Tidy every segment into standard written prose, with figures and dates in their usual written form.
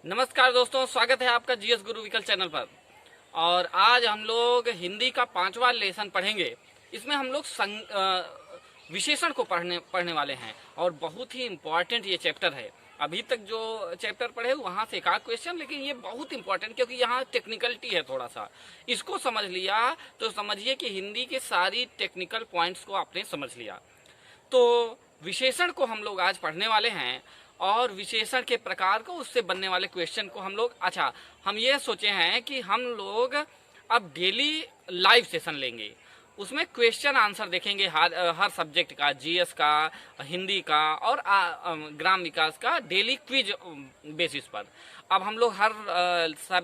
नमस्कार दोस्तों, स्वागत है आपका जीएस गुरु विकल चैनल पर। और आज हम लोग हिंदी का 5वां लेसन पढ़ेंगे। इसमें हम लोग विशेषण को पढ़ने वाले हैं और बहुत ही इम्पोर्टेंट ये चैप्टर है। अभी तक जो चैप्टर पढ़े वहाँ से एक आध क्वेश्चन, लेकिन ये बहुत इंपॉर्टेंट क्योंकि यहाँ टेक्निकलिटी है थोड़ा सा। इसको समझ लिया तो समझिए कि हिंदी के सारी टेक्निकल पॉइंट्स को आपने समझ लिया। तो विशेषण को हम लोग आज पढ़ने वाले हैं और विशेषण के प्रकार को, उससे बनने वाले क्वेश्चन को हम लोग हम ये सोचे हैं कि हम लोग अब डेली लाइव सेशन लेंगे। उसमें क्वेश्चन आंसर देखेंगे हर सब्जेक्ट का, जीएस का, हिंदी का और ग्राम विकास का डेली क्विज बेसिस पर। अब हम लोग हर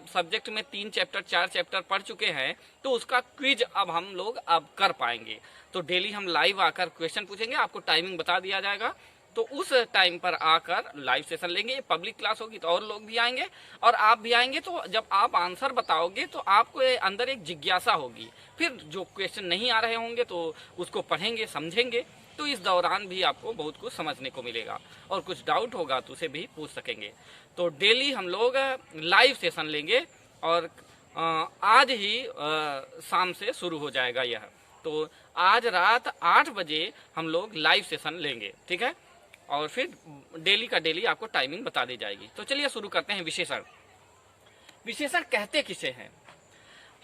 सब्जेक्ट में 3 चैप्टर 4 चैप्टर पढ़ चुके हैं, तो उसका क्विज अब हम लोग कर पाएंगे। तो डेली हम लाइव आकर क्वेश्चन पूछेंगे, आपको टाइमिंग बता दिया जाएगा, तो उस टाइम पर आकर लाइव सेशन लेंगे। ये पब्लिक क्लास होगी तो और लोग भी आएंगे और आप भी आएंगे। तो जब आप आंसर बताओगे तो आपको अंदर एक जिज्ञासा होगी, फिर जो क्वेश्चन नहीं आ रहे होंगे तो उसको पढ़ेंगे, समझेंगे। तो इस दौरान भी आपको बहुत कुछ समझने को मिलेगा और कुछ डाउट होगा तो उसे भी पूछ सकेंगे। तो डेली हम लोग लाइव सेशन लेंगे और आज ही शाम से शुरू हो जाएगा यह। तो आज रात 8 बजे हम लोग लाइव सेशन लेंगे, ठीक है। और फिर डेली का डेली आपको टाइमिंग बता दी जाएगी। तो चलिए शुरू करते हैं। विशेषण, विशेषण कहते किसे हैं?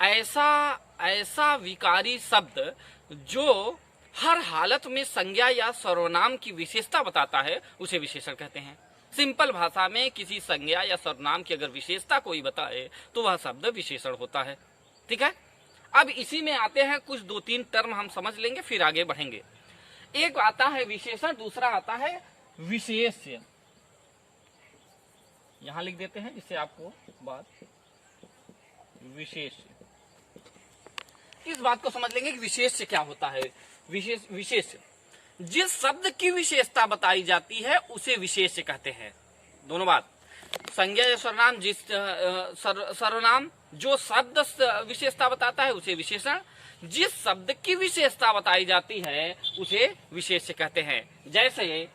ऐसा विकारी शब्द जो हर हालत में संज्ञा या सर्वनाम की विशेषता बताता है, उसे विशेषण कहते हैं। सिंपल भाषा में किसी संज्ञा या सर्वनाम की अगर विशेषता कोई बताए तो वह शब्द विशेषण होता है, ठीक है। अब इसी में आते हैं कुछ 2-3 टर्म हम समझ लेंगे, फिर आगे बढ़ेंगे। एक आता है विशेषण, दूसरा आता है विशेष्य। यहां लिख देते हैं जिससे आपको बात विशेष्य, इस बात को समझ लेंगे कि विशेष्य क्या होता है। विशेष्य जिस शब्द की विशेषता बताई जाती है उसे विशेष्य कहते हैं। दोनों बात, संज्ञा या सर्वनाम, जिस सर्वनाम जो शब्द विशेषता बताता है उसे विशेषण, जिस शब्द की विशेषता बताई जाती है उसे विशेष्य कहते हैं। जैसे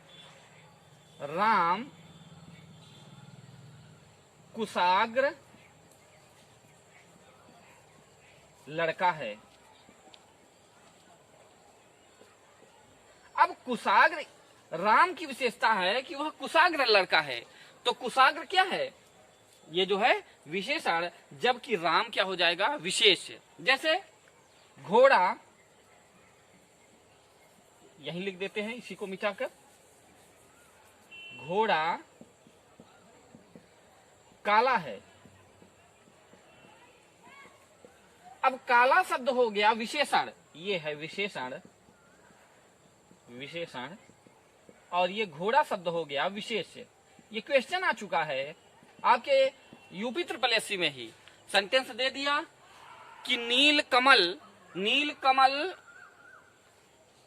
राम कुशाग्र लड़का है। अब कुशाग्र राम की विशेषता है कि वह कुशाग्र लड़का है, तो कुशाग्र क्या है? ये जो है विशेषण, जबकि राम क्या हो जाएगा? विशेष्य। जैसे घोड़ा, यही लिख देते हैं इसी को मिटाकर, घोड़ा काला है। अब काला शब्द हो गया विशेषण, ये है विशेषण, विशेषण, और ये घोड़ा शब्द हो गया विशेष्य। ये क्वेश्चन आ चुका है आपके यूपी SSS में ही। सेंटेंस दे दिया कि नील कमल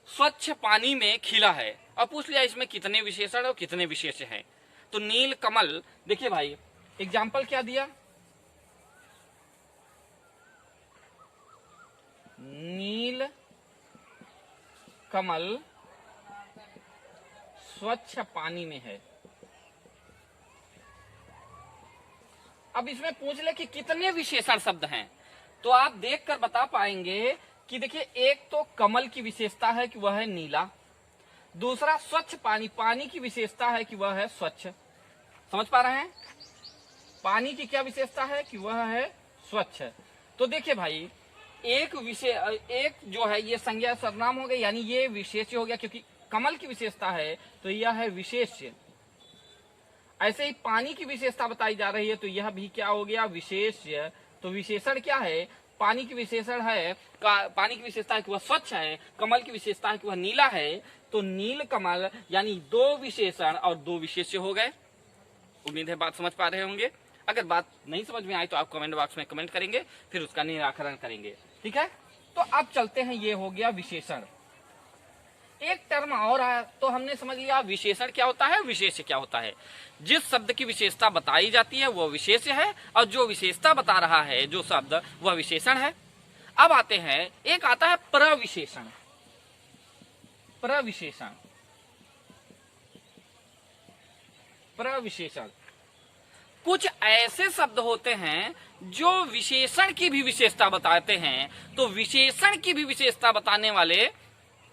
स्वच्छ पानी में खिला है, और पूछ लिया इसमें कितने विशेषण और कितने विशेष्य हैं। तो नील कमल, देखिए भाई एग्जाम्पल क्या दिया, नील कमल स्वच्छ पानी में है। अब इसमें पूछ ले कि कितने विशेषण शब्द हैं, तो आप देखकर बता पाएंगे कि देखिए, एक तो कमल की विशेषता है कि वह है नीला, दूसरा स्वच्छ पानी की विशेषता है कि वह है स्वच्छ। समझ पा रहे हैं? पानी की क्या विशेषता है कि वह है स्वच्छ। तो देखिए भाई, एक जो है ये संज्ञा सर्वनाम हो गया, यानी ये विशेष्य हो गया, क्योंकि कमल की विशेषता है तो यह है विशेष्य। ऐसे ही पानी की विशेषता बताई जा रही है तो यह भी क्या हो गया? विशेष्य। तो विशेषण क्या है? पानी की विशेषण है, पानी की विशेषता है कि वह स्वच्छ है, कमल की विशेषता है कि वह नीला है। तो नील कमल यानी 2 विशेषण और 2 विशेष्य हो गए। उम्मीद है बात समझ पा रहे होंगे। अगर बात नहीं समझ में आई तो आप कमेंट बॉक्स में कमेंट करेंगे, फिर उसका निराकरण करेंगे, ठीक है। तो अब चलते हैं, ये हो गया विशेषण। एक टर्म और है, तो हमने समझ लिया विशेषण क्या होता है, विशेष्य क्या होता है। जिस शब्द की विशेषता बताई जाती है वह विशेष्य है, और जो विशेषता बता रहा है जो शब्द, वह विशेषण है। अब आते हैं, एक आता है प्रविशेषण। प्रविशेषण कुछ ऐसे शब्द होते हैं जो विशेषण की भी विशेषता बताते हैं। तो विशेषण की भी विशेषता बताने वाले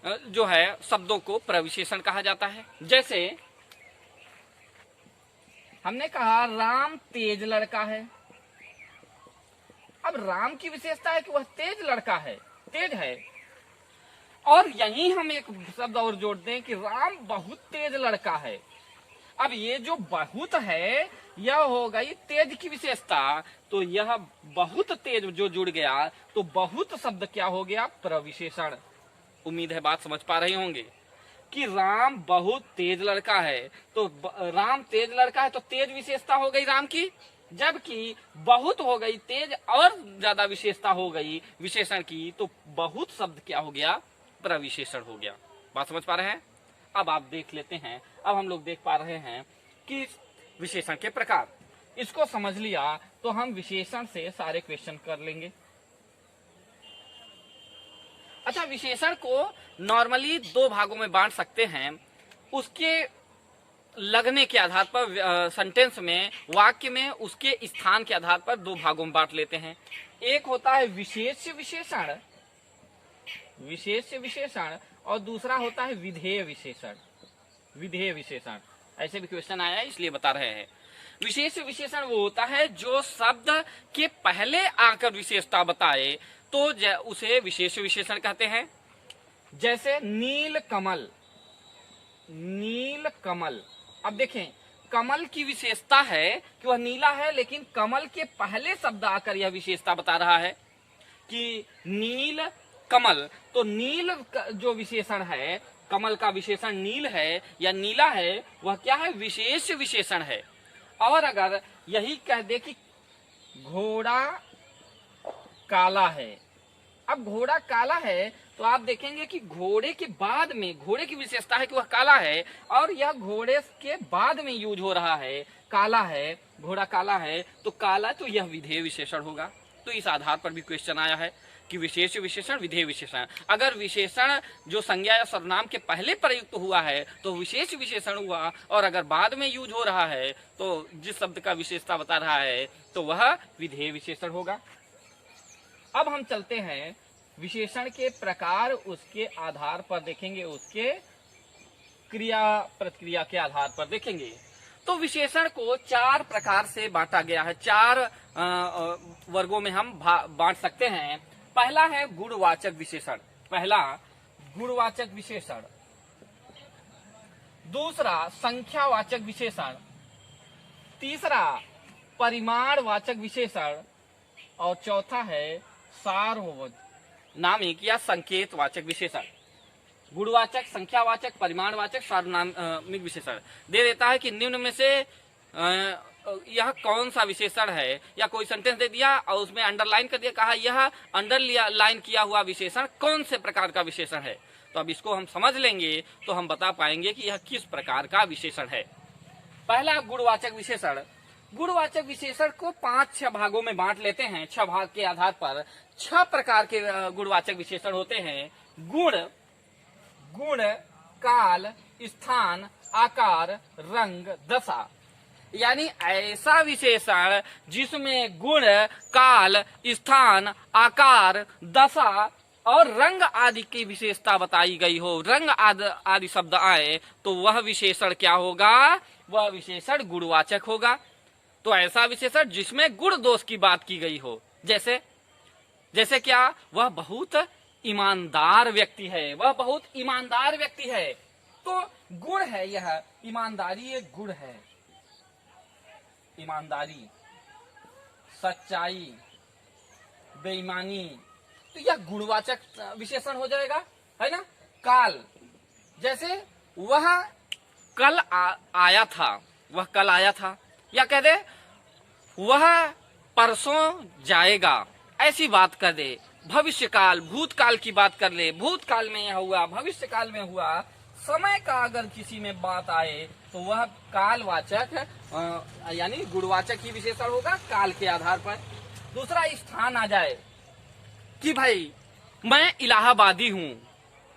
जो है शब्दों को प्रविशेषण कहा जाता है। जैसे हमने कहा राम तेज लड़का है। अब राम की विशेषता है कि वह तेज लड़का है, तेज है। और यहीं हम एक शब्द और जोड़ दें कि राम बहुत तेज लड़का है। अब ये जो बहुत है यह हो गई तेज की विशेषता। तो यह बहुत तेज जो जुड़ गया तो बहुत शब्द क्या हो गया? प्रविशेषण। उम्मीद है बात समझ पा रहे होंगे कि राम बहुत तेज लड़का है। तो राम तेज लड़का है तो तेज विशेषता हो गई राम की, जबकि बहुत हो गई तेज और ज्यादा विशेषता हो गई विशेषण की। तो बहुत शब्द क्या हो गया? प्रविशेषण हो गया। बात समझ पा रहे हैं? अब आप देख लेते हैं। अब हम लोग देख पा रहे हैं कि विशेषण के प्रकार। इसको समझ लिया तो हम विशेषण से सारे क्वेश्चन कर लेंगे। अच्छा, विशेषण को नॉर्मली दो भागों में बांट सकते हैं। उसके लगने के आधार पर सेंटेंस में, वाक्य में उसके स्थान के आधार पर दो भागों में बांट लेते हैं। एक होता है विशेष विशेषण, विशेष विशेषण, और दूसरा होता है विधेय विशेषण, विधेय विशेषण। ऐसे भी क्वेश्चन आया है इसलिए बता रहे हैं। विशेष विशेषण वो होता है जो शब्द के पहले आकर विशेषता बताए तो उसे विशेष विशेषण कहते हैं। जैसे नील कमल, नील कमल। अब देखें, कमल की विशेषता है कि वह नीला है, लेकिन कमल के पहले शब्द आकर यह विशेषता बता रहा है कि नील कमल। तो नील जो विशेषण है, कमल का विशेषण नील है या नीला है, वह क्या है? विशेष विशेषण है। और अगर यही कह दे कि घोड़ा काला है, अब घोड़ा काला है तो आप देखेंगे कि घोड़े के बाद में, घोड़े की विशेषता है कि वह काला है और यह घोड़े के बाद में यूज हो रहा है, काला है, घोड़ा काला है, तो काला, तो यह विधेय विशेषण होगा। तो इस आधार पर भी क्वेश्चन आया है कि विशेष विशेषण, विधेय विशेषण। अगर विशेषण जो संज्ञा या सर्वनाम के पहले प्रयुक्त हुआ है तो विशेष विशेषण हुआ, और अगर बाद में यूज हो रहा है तो जिस शब्द का विशेषता बता रहा है तो वह विधेय विशेषण होगा। अब हम चलते हैं विशेषण के प्रकार, उसके आधार पर देखेंगे, उसके क्रिया प्रतिक्रिया के आधार पर देखेंगे। तो विशेषण को चार प्रकार से बांटा गया है, चार वर्गों में हम बांट सकते हैं। पहला है गुणवाचक विशेषण, पहला गुणवाचक विशेषण। दूसरा संख्यावाचक विशेषण, तीसरा परिमाणवाचक विशेषण, और चौथा है सार्वनामिक या संकेतवाचक विशेषण। गुणवाचक, संख्यावाचक, परिमाणवाचक, सार्वनामिक विशेषण दे देता है कि निम्न में से यह कौन सा विशेषण है, या कोई सेंटेंस दे दिया और उसमें अंडरलाइन कर दिया, कहा यह अंडरलाइन किया हुआ विशेषण कौन से प्रकार का विशेषण है। तो अब इसको हम समझ लेंगे तो हम बता पाएंगे कि यह किस प्रकार का विशेषण है। पहला गुणवाचक विशेषण। गुणवाचक विशेषण को 5-6 भागों में बांट लेते हैं। 6 भाग के आधार पर 6 प्रकार के गुणवाचक विशेषण होते हैं। गुण, गुण, काल, स्थान, आकार, रंग, दशा। यानी ऐसा विशेषण जिसमें गुण, काल, स्थान, आकार, दशा और रंग आदि की विशेषता बताई गई हो, रंग आदि शब्द आए, तो वह विशेषण क्या होगा? वह विशेषण गुणवाचक होगा। तो ऐसा विशेषण जिसमें गुण दोष की बात की गई हो, जैसे जैसे क्या? वह बहुत ईमानदार व्यक्ति है, वह बहुत ईमानदार व्यक्ति है। तो गुण है यह, ईमानदारी एक गुण है। ईमानदारी, सच्चाई, बेईमानी, तो यह गुणवाचक विशेषण हो जाएगा, है ना। काल, जैसे वह कल आया था, वह कल आया था, या कह दे वह परसों जाएगा, ऐसी बात कर दे। भविष्य काल, भूतकाल की बात कर ले, भूतकाल में यह हुआ, भविष्य काल में हुआ। समय का अगर किसी में बात आए तो वह कालवाचक यानी गुणवाचक ही विशेषण होगा काल के आधार पर। दूसरा स्थान आ जाए कि भाई मैं इलाहाबादी हूँ,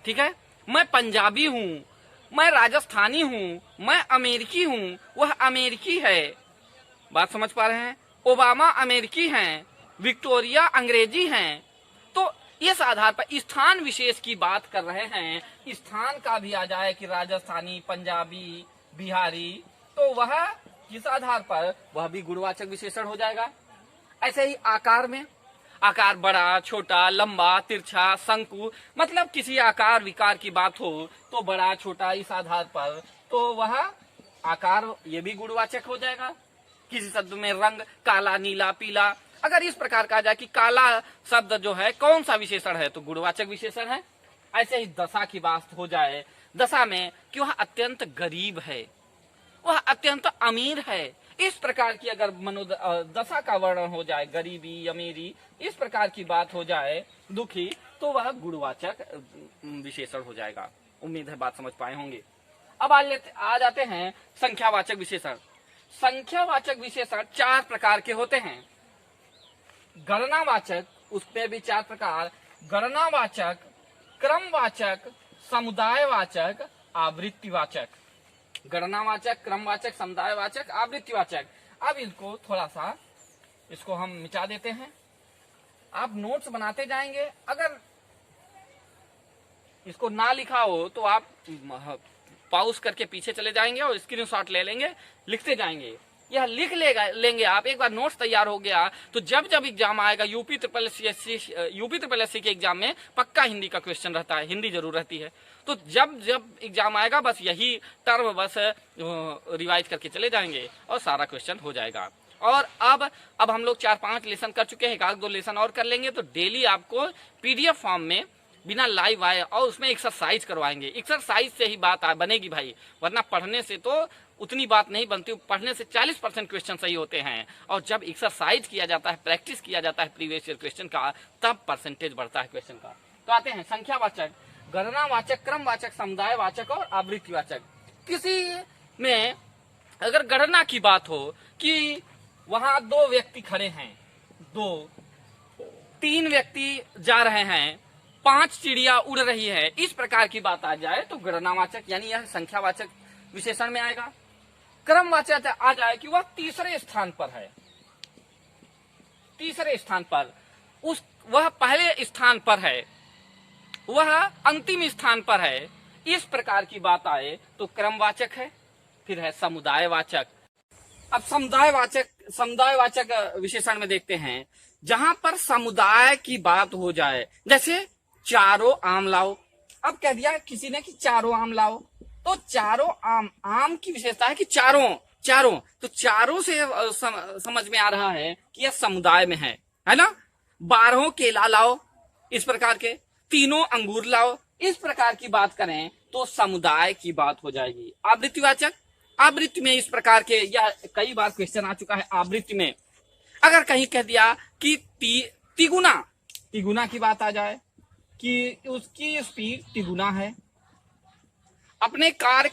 ठीक है, मैं पंजाबी हूँ, मैं राजस्थानी हूँ, मैं अमेरिकी हूँ, वह अमेरिकी है, बात समझ पा रहे हैं? ओबामा अमेरिकी हैं, विक्टोरिया अंग्रेजी हैं। तो इस आधार पर स्थान विशेष की बात कर रहे हैं, स्थान का भी आ जाए कि राजस्थानी, पंजाबी, बिहारी, तो वह किस आधार पर, वह भी गुणवाचक विशेषण हो जाएगा। ऐसे ही आकार में, आकार बड़ा, छोटा, लंबा, तिरछा, शंकु, मतलब किसी आकार विकार की बात हो तो बड़ा, छोटा, इस आधार पर, तो वह आकार ये भी गुणवाचक हो जाएगा। किसी शब्द में रंग, काला, नीला, पीला, अगर इस प्रकार का आ जाए कि काला शब्द जो है कौन सा विशेषण है, तो गुणवाचक विशेषण है। ऐसे ही दशा की बात हो जाए, दशा में कि वह अत्यंत गरीब है, वह अत्यंत अमीर है, इस प्रकार की अगर मनोदशा का वर्णन हो जाए, गरीबी, अमीरी, इस प्रकार की बात हो जाए, दुखी, तो वह गुणवाचक विशेषण हो जाएगा। उम्मीद है बात समझ पाए होंगे। अब आ जाते हैं संख्यावाचक विशेषण। संख्यावाचक विशेषण 4 प्रकार के होते हैं। गणनावाचक, उसमें भी 4 प्रकार, गणनावाचक, क्रमवाचक, समुदायवाचक, आवृत्तिवाचक। गणनावाचक, क्रमवाचक, समुदायवाचक, आवृत्तिवाचक। अब इनको थोड़ा सा इसको हम मिटा देते हैं। आप नोट्स बनाते जाएंगे, अगर इसको ना लिखा हो तो आप पॉज करके पीछे चले जाएंगे और स्क्रीनशॉट ले लेंगे, लिखते जाएंगे। यह लिख लेंगे आप। एक बार नोट्स तैयार हो गया तो जब जब एग्जाम आएगा यूपी ट्रिपल एस सी के एग्जाम में पक्का हिंदी का क्वेश्चन रहता है, हिंदी जरूर रहती है। तो जब जब एग्जाम आएगा बस यही टर्म बस रिवाइज करके चले जाएंगे और सारा क्वेश्चन हो जाएगा। और अब हम लोग 4-5 लेसन कर चुके हैं, 1-2 लेसन और कर लेंगे। तो डेली आपको पीडीएफ फॉर्म में बिना लाइव आए और उसमें एक्सरसाइज करवाएंगे। एक्सरसाइज से ही बात बनेगी भाई, वरना पढ़ने से तो उतनी बात नहीं बनती। पढ़ने से 40% क्वेश्चन सही होते हैं, और जब एक्सरसाइज किया जाता है, प्रैक्टिस किया जाता है प्रीवियस ईयर क्वेश्चन का, तब परसेंटेज बढ़ता है क्वेश्चन का। तो आते हैं संख्यावाचक, गणनावाचक, क्रमवाचक, समुदायवाचक और आवृत्तिवाचक। किसी में अगर गणना की बात हो कि वहां 2 व्यक्ति खड़े हैं, 3 व्यक्ति जा रहे हैं, 5 चिड़िया उड़ रही है, इस प्रकार की बात आ जाए तो गणनावाचक यानी यह संख्यावाचक विशेषण में आएगा। क्रमवाचक आ जाए कि वह तीसरे स्थान पर है, तीसरे स्थान पर, वह पहले स्थान पर है, वह अंतिम स्थान पर है, इस प्रकार की बात आए तो क्रमवाचक है। फिर है समुदायवाचक। अब समुदायवाचक विशेषण में देखते हैं, जहां पर समुदाय की बात हो जाए, जैसे चारों आम लाओ। अब कह दिया किसी ने कि चारों आम लाओ, तो चारों आम की विशेषता है कि चारों, तो चारों से समझ में आ रहा है कि यह समुदाय में है ना। 12 केला लाओ, इस प्रकार के 3 अंगूर लाओ, इस प्रकार की बात करें तो समुदाय की बात हो जाएगी। आवृत्तिवाचक, आवृत्ति में इस प्रकार के, या कई बार क्वेश्चन आ चुका है आवृत्ति में, अगर कहीं कह दिया कि तिगुना की बात आ जाए कि उसकी स्पीड तिगुना है, अपने कार्य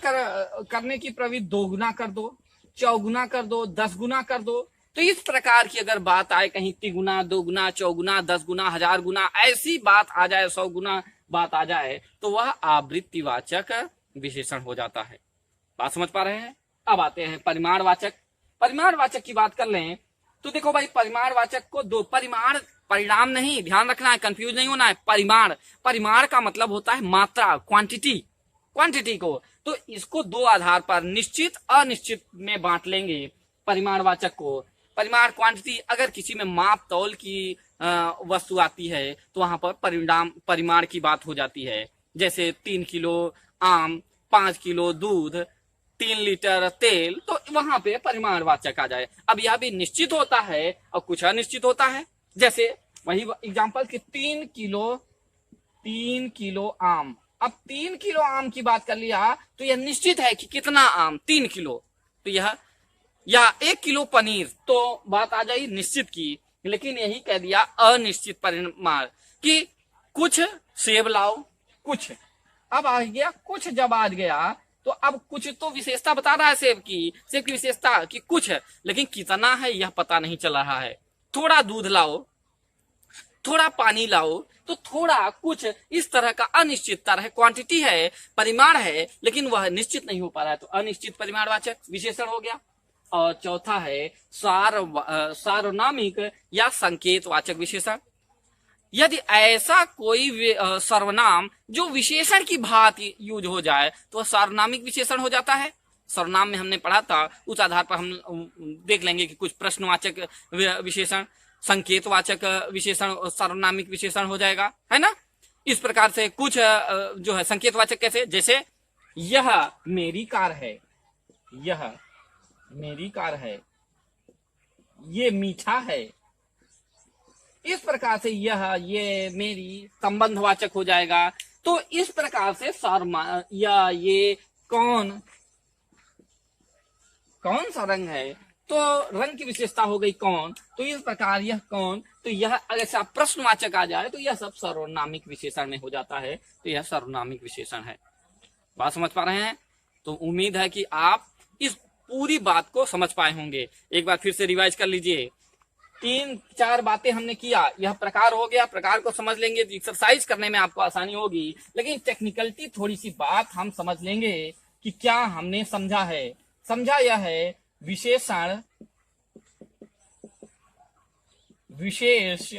करने की प्रवृत्ति 2 गुना कर दो, 4 गुना कर दो, 10 गुना कर दो। तो इस प्रकार की अगर बात आए, कहीं 3 गुना, 2 गुना, 4 गुना, 10 गुना, 1000 गुना, ऐसी बात आ जाए, 100 गुना बात आ जाए, तो वह आवृत्तिवाचक विशेषण हो जाता है। बात समझ पा रहे हैं? अब आते हैं परिमाणवाचक। परिमाणवाचक की बात कर लें तो देखो भाई, परिमाणवाचक को 2, परिणाम नहीं, ध्यान रखना है, कंफ्यूज नहीं होना है। परिमाण का मतलब होता है मात्रा, क्वांटिटी को। तो इसको 2 आधार पर, निश्चित अनिश्चित में बांट लेंगे परिमाणवाचक को। परिमाण, क्वांटिटी, अगर किसी में माप तौल की वस्तु आती है तो वहां पर परिमाण की बात हो जाती है। जैसे 3 किलो आम, 5 किलो दूध, 3 लीटर तेल, तो वहां पे परिमाणवाचक आ जाए। अब यह भी निश्चित होता है और कुछ अनिश्चित होता है। जैसे वही एग्जांपल कि 3 किलो आम। अब 3 किलो आम की बात कर लिया तो यह निश्चित है कि कितना आम, 3 किलो, तो यह, या 1 किलो पनीर, तो बात आ जाएगी निश्चित की। लेकिन यही कह दिया अनिश्चित परिमाण कि कुछ सेब लाओ, कुछ। अब आ गया कुछ, जब आ गया तो अब कुछ तो विशेषता बता रहा है सेब की विशेषता कि कुछ है, लेकिन कितना है यह पता नहीं चल रहा है। थोड़ा दूध लाओ, थोड़ा पानी लाओ, तो थोड़ा, कुछ, इस तरह का अनिश्चितता है। क्वांटिटी है, परिमाण है, लेकिन वह निश्चित नहीं हो पा रहा है, तो अनिश्चित परिमाणवाचक विशेषण हो गया। और चौथा है सार्वनामिक या संकेतवाचक विशेषण। यदि ऐसा कोई सर्वनाम जो विशेषण की भांति यूज हो जाए तो वह सार्वनामिक विशेषण हो जाता है। सर्वनाम में हमने पढ़ा था, उस आधार पर हम देख लेंगे कि कुछ प्रश्नवाचक विशेषण, संकेतवाचक विशेषण और सार्वनामिक विशेषण हो जाएगा, है ना। इस प्रकार से कुछ जो है संकेतवाचक कैसे, जैसे यह मेरी कार है, यह मेरी कार है, ये मीठा है। इस प्रकार से यह, ये, मेरी संबंधवाचक हो जाएगा। तो इस प्रकार से या ये कौन सा रंग है, तो रंग की विशेषता हो गई कौन। तो इस प्रकार यह कौन, तो यह अगर प्रश्नवाचक आ जाए तो यह सब सर्वनामिक विशेषण में हो जाता है। तो यह सर्वनामिक विशेषण है। बात समझ पा रहे हैं? तो उम्मीद है कि आप इस पूरी बात को समझ पाए होंगे। एक बार फिर से रिवाइज कर लीजिए। 3-4 बातें हमने किया, यह प्रकार हो गया। प्रकार को समझ लेंगे तो एक्सरसाइज करने में आपको आसानी होगी। लेकिन टेक्निकलिटी थोड़ी सी बात हम समझ लेंगे कि क्या हमने समझा है। समझा यह है विशेषण, विशेष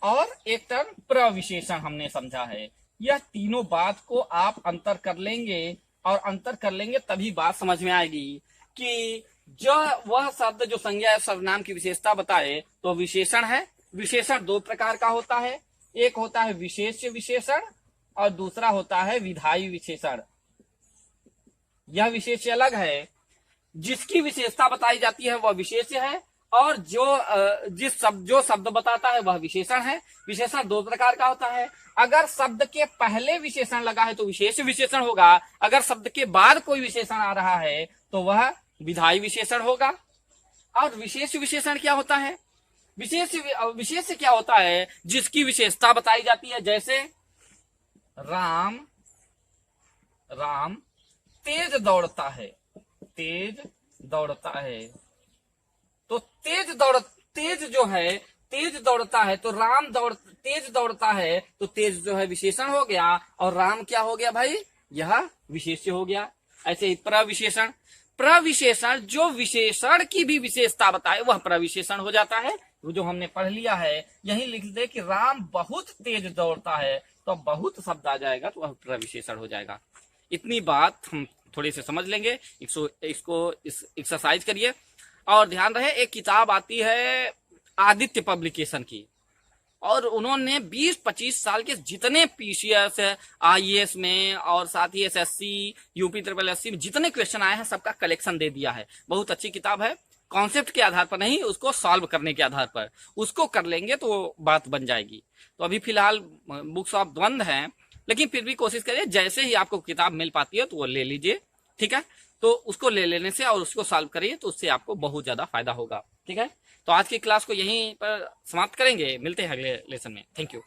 और एक टर्म प्रविशेषण हमने समझा है। यह तीनों बात को आप अंतर कर लेंगे, और अंतर कर लेंगे तभी बात समझ में आएगी कि जो वह शब्द जो संज्ञा या सर्वनाम की विशेषता बताए तो विशेषण है। विशेषण 2 प्रकार का होता है, एक होता है विशेष विशेषण और दूसरा होता है विधायी विशेषण। यह विशेष अलग है, जिसकी विशेषता बताई जाती है वह विशेष है, और जो शब्द बताता है वह विशेषण है। विशेषण 2 प्रकार का होता है। अगर शब्द के पहले विशेषण लगा है तो विशेष विशेषण होगा, अगर शब्द के बाद कोई विशेषण आ रहा है तो वह विधायी विशेषण होगा। और विशेष विशेषण क्या होता है? विशेष क्या होता है? जिसकी विशेषता बताई जाती है, जैसे राम तेज दौड़ता है, तेज दौड़ता है। तो तेज दौड़ता है तो तेज दौड़ता है, तो तेज जो है विशेषण हो गया, और राम क्या हो गया भाई? यह विशेष्य हो गया। ऐसे ही प्रविशेषण जो विशेषण की भी विशेषता बताए वह प्रविशेषण हो जाता है। वो जो हमने पढ़ लिया है, यही लिख दे कि राम बहुत तेज दौड़ता है, तो बहुत शब्द आ जाएगा तो वह प्रविशेषण हो जाएगा। इतनी बात हम थोड़ी से समझ लेंगे। इसको एक्सरसाइज करिए। और ध्यान रहे, एक किताब आती है आदित्य पब्लिकेशन की, और उन्होंने 20-25 साल के जितने पीसीएस, आईएएस में और साथ ही एसएससी, यूपी SSC में जितने क्वेश्चन आए हैं सबका कलेक्शन दे दिया है। बहुत अच्छी किताब है। कॉन्सेप्ट के आधार पर नहीं, उसको सॉल्व करने के आधार पर उसको कर लेंगे तो बात बन जाएगी। तो अभी फिलहाल बुक्स ऑफ बंद हैं, लेकिन फिर भी कोशिश करिए, जैसे ही आपको किताब मिल पाती है तो वो ले लीजिए, ठीक है। तो उसको ले लेने से और उसको सॉल्व करिए तो उससे आपको बहुत ज्यादा फायदा होगा, ठीक है। तो आज की क्लास को यहीं पर समाप्त करेंगे। मिलते हैं अगले लेसन में। Thank you.